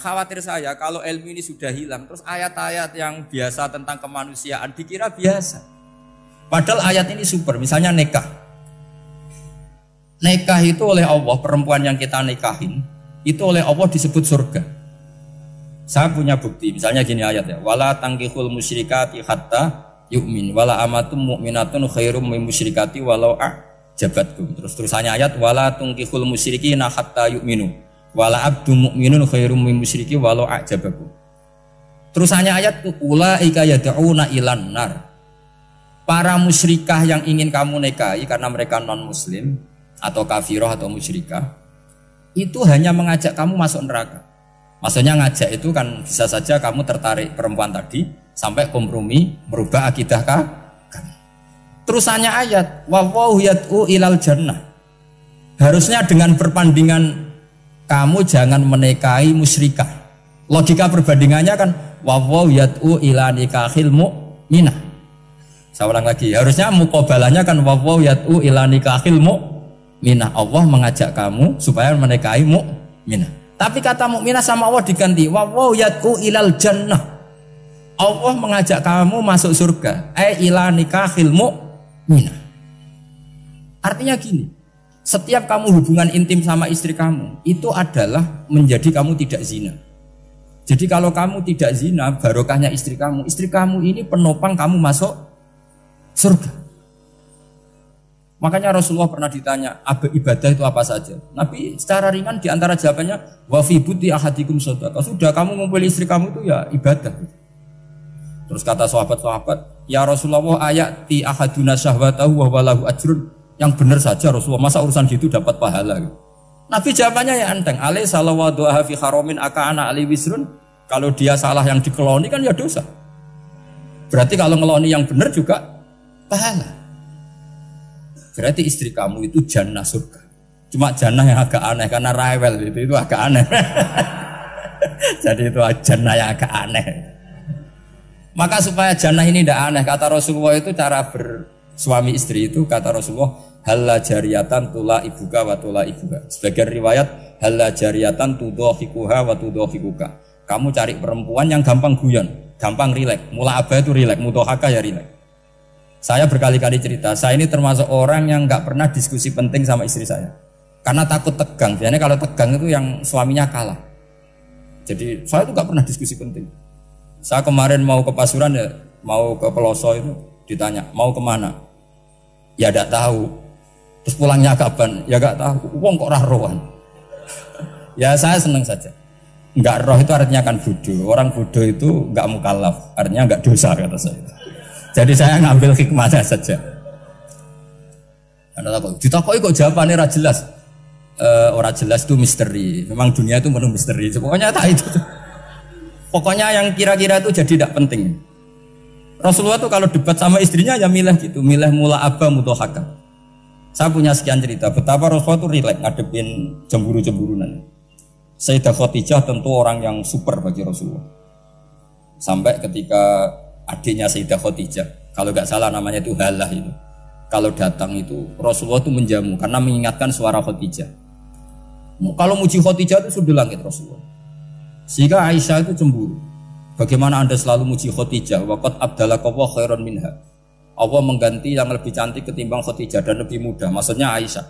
khawatir saya kalau ilmu ini sudah hilang, terus ayat-ayat yang biasa tentang kemanusiaan dikira biasa. Padahal ayat ini super, misalnya nikah. Nikah itu oleh Allah, perempuan yang kita nikahin, itu oleh Allah disebut surga. Saya punya bukti, misalnya gini ayat ya, wala tangkihul musyrikati hatta yu'min, wala amatum mu'minatun khairum min musyrikati walau a'jabatkum. Terusannya ayat, wala tangkihul musyrikina hatta yu'minu, wala abdu mu'minun khairum min musyriki walau a'jabakum. Terusannya ayat, ulaika yad'una ilan nar. Para musyrikah yang ingin kamu nikahi karena mereka non muslim atau kafirah atau musyrikah, itu hanya mengajak kamu masuk neraka. Maksudnya ngajak itu kan bisa saja kamu tertarik perempuan tadi sampai kompromi merubah akidah kamu. Terusannya ayat wallahu yad'u ilal jannah. Harusnya dengan perbandingan kamu jangan menikahi musyrikah. Logika perbandingannya kan wallahu yad'u ila nikahil mu'minah. Saya ulang lagi, harusnya muqabalahnya kan wallahu yad'u ila nikahil mu'minah. Allah mengajak kamu supaya menikahi mu'minah. Tapi kata mukminah sama Allah diganti wa yad'u ilal jannah. Allah mengajak kamu masuk surga. Ila nikahil mu'minah. Artinya gini, setiap kamu hubungan intim sama istri kamu itu adalah menjadi kamu tidak zina. Jadi kalau kamu tidak zina, barokahnya istri kamu ini penopang kamu masuk surga. Makanya Rasulullah pernah ditanya, ibadah itu apa saja? Nabi secara ringan diantara jawabannya, wa fi buti ahadikum shadaqah. Sudah kamu ngumpul istri kamu itu ya ibadah. Terus kata sahabat-sahabat, ya Rasulullah ayati ahaduna syahwatahu wa walahu ajrun. Yang benar saja Rasulullah, masa urusan gitu dapat pahala? Nabi jawabannya ya enteng, alai salawa doa fi haramin aka'ana ali wisrun. Kalau dia salah yang dikeloni kan ya dosa. Berarti kalau ngeloni yang benar juga pahala. Berarti istri kamu itu jannah surga. Cuma jannah yang agak aneh karena rewel itu agak aneh. Jadi itu jannah yang agak aneh. Maka supaya jannah ini tidak aneh, kata Rasulullah itu cara bersuami istri itu kata Rasulullah halla jariyatan tula ibuka wa tula ibuka. Sebagian riwayat halla jariyatan tudhahikuha wa tudhahikuka. Kamu cari perempuan yang gampang guyon, gampang rileks. Mula abah itu rileks, mudhahaka ya rileks. Saya berkali-kali cerita, saya ini termasuk orang yang nggak pernah diskusi penting sama istri saya, karena takut tegang. Biasanya kalau tegang itu yang suaminya kalah. Jadi saya itu nggak pernah diskusi penting. Saya kemarin mau ke Pasuruan ya, mau ke Peloso itu ditanya mau kemana, ya nggak tahu. Terus pulangnya kapan, ya nggak tahu. Uang kok rohan. Ya saya seneng saja. Nggak roh itu artinya kan bodoh. Orang bodoh itu nggak mukallaf, artinya nggak dosa kata saya. Jadi saya ngambil hikmahnya saja. Ditakoi kok jawabannya ora jelas. Ora jelas itu misteri. Memang dunia itu penuh misteri. Pokoknya tak itu. Pokoknya yang kira-kira itu jadi tidak penting. Rasulullah tuh kalau debat sama istrinya ya milih gitu, milih mula abah mudhahaka. Saya punya sekian cerita betapa Rasulullah tuh rileks ngadepin cemburu-cemburunan. Sayyidah Khadijah tentu orang yang super bagi Rasulullah. Sampai ketika adiknya Sayyidah Khadijah, kalau nggak salah namanya itu Halah itu. Kalau datang itu Rasulullah itu menjamu karena mengingatkan suara Khadijah. Kalau muji Khadijah itu sudah langit Rasulullah. Sehingga Aisyah itu cemburu. Bagaimana Anda selalu muji Khadijah? Waqad abdalakallahu khairan minha. Allah mengganti yang lebih cantik ketimbang Khadijah dan lebih muda. Maksudnya Aisyah.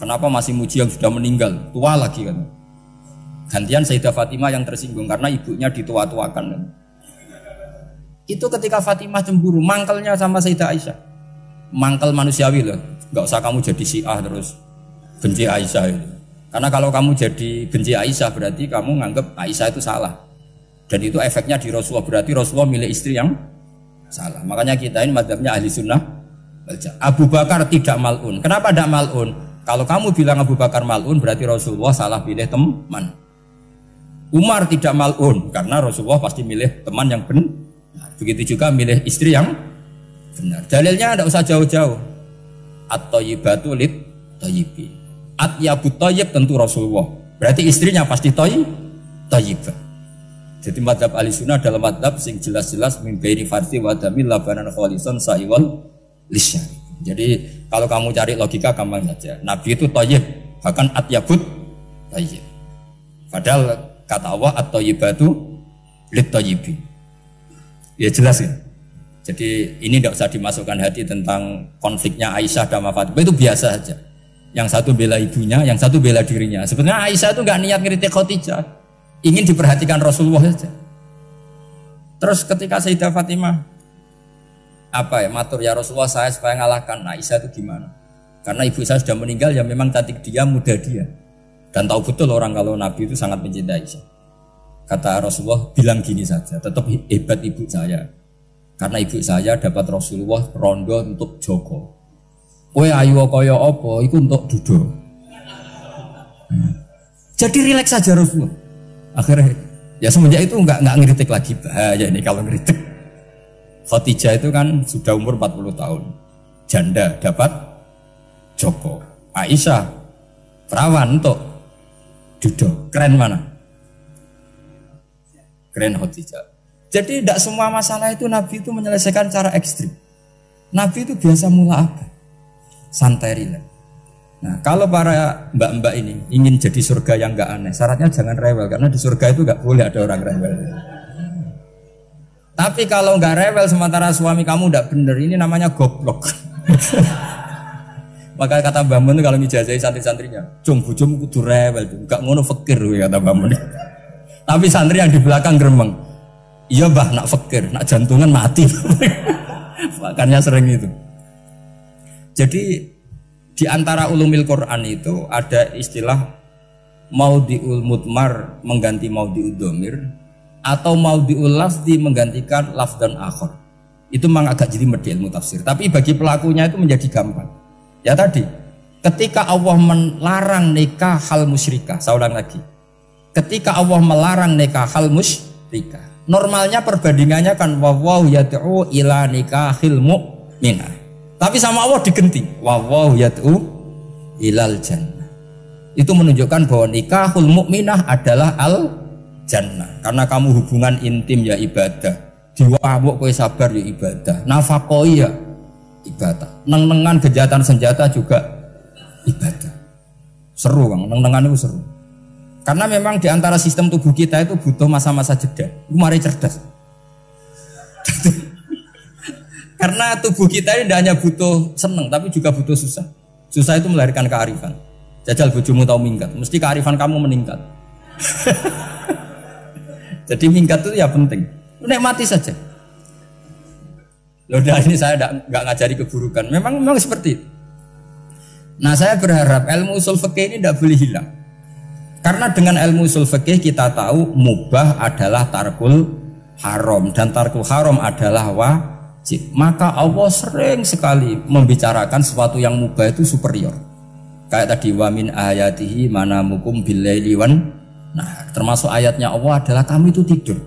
Kenapa masih muji yang sudah meninggal? Tua lagi kan. Gantian Sayyidah Fatimah yang tersinggung karena ibunya ditua-tuakan kan. Itu ketika Fatimah cemburu, mangkelnya sama Sayyidah Aisyah. Mangkel manusiawi loh. Gak usah kamu jadi Syiah terus benci Aisyah itu. Karena kalau kamu jadi benci Aisyah berarti kamu nganggap Aisyah itu salah. Dan itu efeknya di Rasulullah, berarti Rasulullah milih istri yang salah. Makanya kita ini madzhabnya ahli sunnah. Abu Bakar tidak mal'un. Kenapa tidak mal'un? Kalau kamu bilang Abu Bakar mal'un berarti Rasulullah salah pilih teman. Umar tidak mal'un karena Rasulullah pasti milih teman yang benar. Begitu juga milih istri yang benar. Dalilnya tidak usah jauh-jauh. At-thayyibatu lit-thayyibi. At-yabut thayyib tentu Rasulullah. Berarti istrinya pasti thayyibah. Jadi madzhab ahli sunnah dalam madzhab sing jelas-jelas min baini farsi wa damil labanan khalisan sa'iwal lisya. Jadi kalau kamu cari logika gampang saja. Nabi itu thayyib, bahkan at-yabut thayyib. Padahal Kata Allah at-thayyibatu lit-thayyibi. Ya jelas ya. Jadi ini tidak usah dimasukkan hati tentang konfliknya Aisyah dan Fatimah, itu biasa saja. Yang satu bela ibunya, yang satu bela dirinya. Sebenarnya Aisyah itu nggak niat ngeritik Khadijah, ingin diperhatikan Rasulullah saja. Terus ketika Sayyidah Fatimah matur ya Rasulullah saya supaya ngalahkan Aisyah itu gimana? Karena ibu saya sudah meninggal, ya memang cantik dia, muda dia. Dan tahu betul orang kalau Nabi itu sangat mencintai Aisyah. Kata Rasulullah, bilang gini saja, tetap hebat ibu saya. Karena ibu saya dapat Rasulullah rondo untuk Joko. Kowe ayu kaya apa, itu untuk Dudo. Jadi rileks saja Rasulullah. Akhirnya, ya semenjak itu enggak ngeritik lagi, bahaya ini kalau ngeritik. Khadijah itu kan sudah umur 40 tahun. Janda dapat Joko. Aisyah perawan untuk Dudo. Keren mana? Keren Khadijah. Jadi tidak semua masalah itu Nabi itu menyelesaikan cara ekstrim. Nabi itu biasa mula'abah, santai rileks. Nah kalau para mbak-mbak ini ingin jadi surga yang enggak aneh, syaratnya jangan rewel, karena di surga itu enggak boleh ada orang rewel. Tapi kalau enggak rewel sementara suami kamu enggak bener, ini namanya goblok. Maka kata Mbah Mun kalau ngijazahi santri-santrinya, cung bujum kudu rewel, enggak ngono fakir kata Mbah Mun. Tapi santri yang di belakang gremeng, iya bah nak fakir, nak jantungan mati. Makanya sering itu. Jadi di antara ulumil Quran itu ada istilah maudhi'ul mudmar mengganti maudhi'ud dhamir, atau maudhi'ul lafzi menggantikan lafdan akhar. Itu memang agak jadi medhi ilmu tafsir, tapi bagi pelakunya itu menjadi gampang. Ya tadi, ketika Allah melarang nikah hal musyrikah, saya ulang lagi. Ketika Allah melarang nikah hal musyrikah, normalnya perbandingannya kan wawahu yad'u ila nikahil mu'minah. Tapi sama Allah digenti, wawahu yad'u ilal jannah. Itu menunjukkan bahwa nikahul mu'minah adalah al jannah. Karena kamu hubungan intim ya ibadah, diwamuk kowe sabar ya ibadah, nafakoi ya ibadah, neng-nengan kejahatan senjata juga ibadah. Seru Kang, neng-nengan itu seru. Karena memang di antara sistem tubuh kita itu butuh masa-masa jeda. Mari cerdas. Karena tubuh kita ini tidak hanya butuh seneng, tapi juga butuh susah. Susah itu melahirkan kearifan. Jajal bojomu tahu minggat, mesti kearifan kamu meningkat. Jadi minggat itu ya penting. Nikmati saja. Loh, ini saya nggak ngajari keburukan. Memang seperti itu. Nah, saya berharap ilmu usul fikih ini tidak boleh hilang. Karena dengan ilmu usul fikih kita tahu mubah adalah tarkul haram dan tarkul haram adalah wajib. Maka Allah sering sekali membicarakan sesuatu yang mubah itu superior. Kayak tadi wa min ayatihi manamukum billaili wan. Nah, termasuk ayatnya Allah adalah kami itu tidur.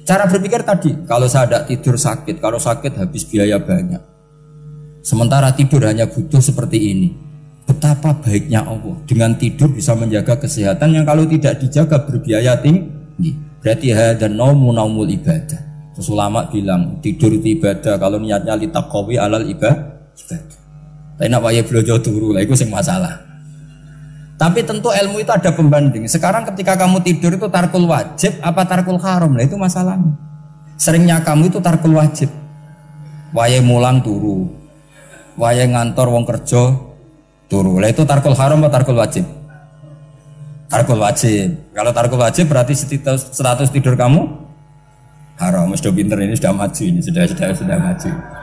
Cara berpikir tadi, kalau saya tidak tidur sakit, kalau sakit habis biaya banyak. Sementara tidur hanya butuh seperti ini. Betapa baiknya Allah, dengan tidur bisa menjaga kesehatan yang kalau tidak dijaga berbiaya tinggi. Berarti hadan naumul ibadah. Terus ulama bilang tidur itu ibadah kalau niatnya litaqawi alal ibadah. Tapi nak wae blojo turu lah itu sing masalah. Tapi tentu ilmu itu ada pembanding. Sekarang ketika kamu tidur itu tarkul wajib apa tarkul haram? Nah itu masalahnya. Seringnya kamu itu tarkul wajib. Wae mulang turu. Wae ngantor wong kerja turu. Lah itu tarkul haram atau tarkul wajib? Tarkul wajib. Kalau tarkul wajib berarti status tidur kamu haram. Sudah pinter ini, sudah maju ini, sudah maju.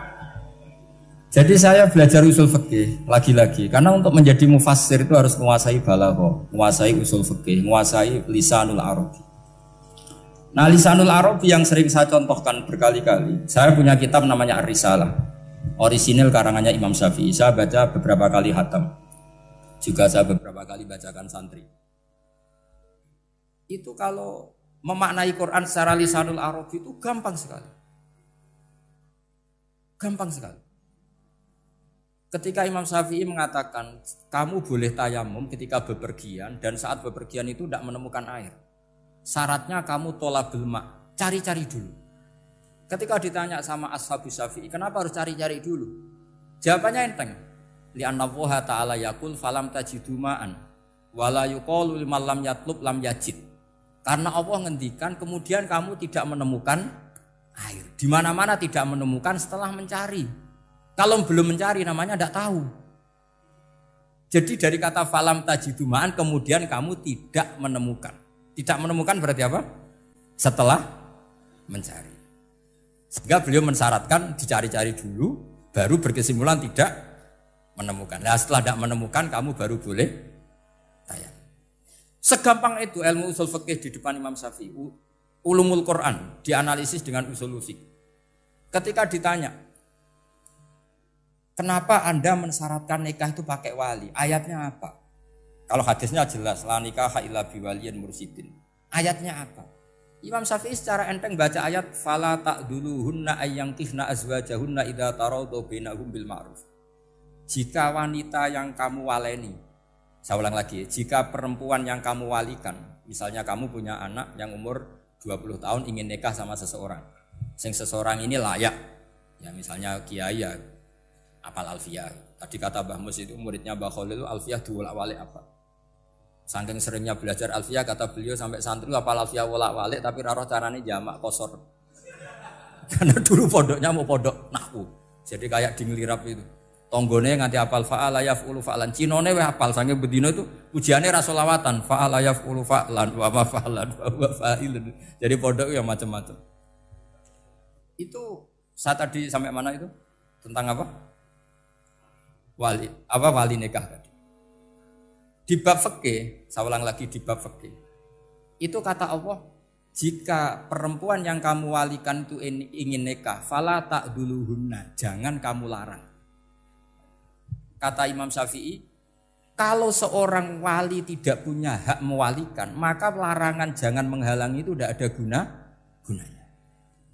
Jadi saya belajar usul fikih lagi-lagi karena untuk menjadi mufassir itu harus menguasai balaghah, menguasai usul fikih, menguasai lisanul arabi. Nah, lisanul arabi yang sering saya contohkan berkali-kali. Saya punya kitab namanya Ar-Risalah. Orisinil karangannya Imam Syafi'i. Saya baca beberapa kali hatam. Juga saya beberapa kali bacakan santri. Itu kalau memaknai Quran secara lisanul arabi itu gampang sekali. Gampang sekali. Ketika Imam Syafi'i mengatakan kamu boleh tayamum ketika bepergian dan saat bepergian itu tidak menemukan air. Syaratnya kamu tolabul ma', cari-cari dulu. Ketika ditanya sama ashabu Syafi'i, kenapa harus cari-cari dulu? Jawabannya enteng. Li'anna Allah ta'ala yaqul falam tajidu ma'an wa la yuqalu liman lam yatlub lam yajid. Karena Allah ngendikan kemudian kamu tidak menemukan air. Di mana-mana tidak menemukan setelah mencari. Kalau belum mencari namanya tidak tahu. Jadi dari kata falam tajiduma'an kemudian kamu tidak menemukan. Tidak menemukan berarti apa? Setelah mencari. Sehingga beliau mensyaratkan dicari-cari dulu, baru berkesimpulan tidak menemukan. Nah setelah tidak menemukan kamu baru boleh tayang. Segampang itu ilmu usul fikih di depan Imam Syafi'i. Ulumul Quran dianalisis dengan usul fikih. Ketika ditanya, kenapa Anda mensyaratkan nikah itu pakai wali? Ayatnya apa? Kalau hadisnya jelas, la nikaha illa biwaliyin mursyidin. Ayatnya apa? Imam Syafi'i secara enteng baca ayat fala ta'duluhunna ayyangkihna azwajahunna idza tarawdu bainahum bil ma'ruf. Jika wanita yang kamu waleni, saya ulang lagi, jika perempuan yang kamu walikan, misalnya kamu punya anak yang umur 20 tahun ingin nikah sama seseorang, seseorang ini layak, ya misalnya kiai ya apal alfiyah. Tadi kata Mbah Mus itu muridnya Mbah Khalil itu alfiyah diwolak-walik apa? Saking seringnya belajar alfiyah kata beliau sampai santri apal alfiyah wolak-walik tapi raro carane jamak kosor. Karena dulu pondoknya mau pondok nahwu. Jadi kayak di ngelirap itu. Tonggone nganti apal fa'ala yaf'ulu fa'lan. Cinone weh apal saking bedino itu pujiane ra selawatan fa'ala yaf'ulu fa'lan wa ma fa'lan wa fa'ilun. Jadi pondok ya macam-macam. Itu saya tadi sampai mana itu? Tentang apa? Wali nikah tadi. Di bab fikih, saya ulang lagi di bab fikih. Itu kata Allah, jika perempuan yang kamu walikan itu ingin nikah, fala ta'duluhunna, jangan kamu larang. Kata Imam Syafi'i, kalau seorang wali tidak punya hak mewalikan, maka larangan jangan menghalangi itu tidak ada gunanya.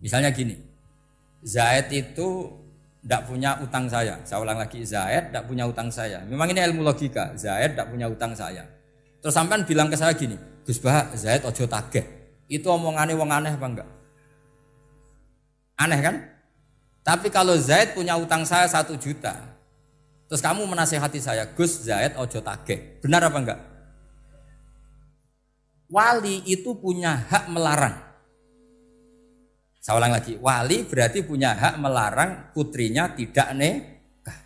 Misalnya gini, Zaid itu tidak punya utang saya ulang lagi, Zaid tidak punya utang saya. Memang ini ilmu logika, Zaid tidak punya utang saya. Terus sampean bilang ke saya gini, Gus Bah, Zaid ojo tagih. Itu omongannya wong aneh apa enggak? Aneh kan? Tapi kalau Zaid punya utang saya 1 juta, terus kamu menasihati saya, Gus Zaid ojo tagih. Benar apa enggak? Wali itu punya hak melarang. Saya ulang lagi, wali berarti punya hak melarang putrinya tidak nikah.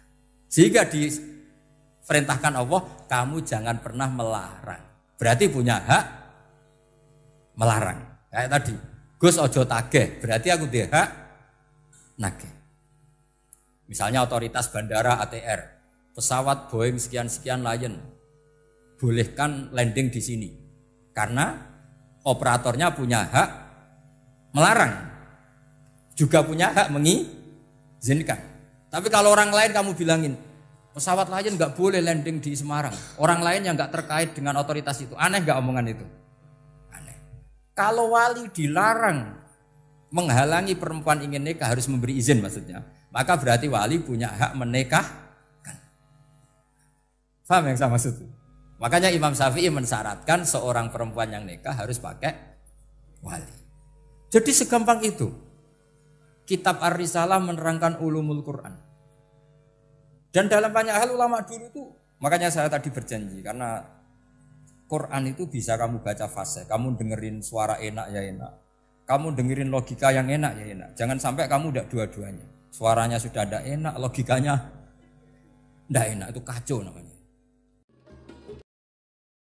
Sehingga diperintahkan Allah, kamu jangan pernah melarang. Berarti punya hak melarang. Kayak tadi, Gus ojo tagih, berarti aku dia hak nagih. Misalnya otoritas bandara ATR, pesawat Boeing sekian-sekian Lion, bolehkan landing di sini. Karena operatornya punya hak melarang. Juga punya hak mengizinkan. Tapi kalau orang lain kamu bilangin, pesawat Lion nggak boleh landing di Semarang. Orang lain yang nggak terkait dengan otoritas itu, aneh nggak omongan itu? Aneh. Kalau wali dilarang menghalangi perempuan ingin nikah harus memberi izin maksudnya, maka berarti wali punya hak menikahkan. Paham yang saya maksud? Makanya Imam Syafi'i mensyaratkan seorang perempuan yang nikah harus pakai wali. Jadi segampang itu. Kitab Ar-Risalah menerangkan ulumul Quran. Dan dalam banyak hal ulama dulu itu, makanya saya tadi berjanji, karena Quran itu bisa kamu baca fase, kamu dengerin suara enak ya enak, kamu dengerin logika yang enak ya enak. Jangan sampai kamu tidak dua-duanya. Suaranya sudah tidak enak, logikanya tidak enak, itu kacau namanya.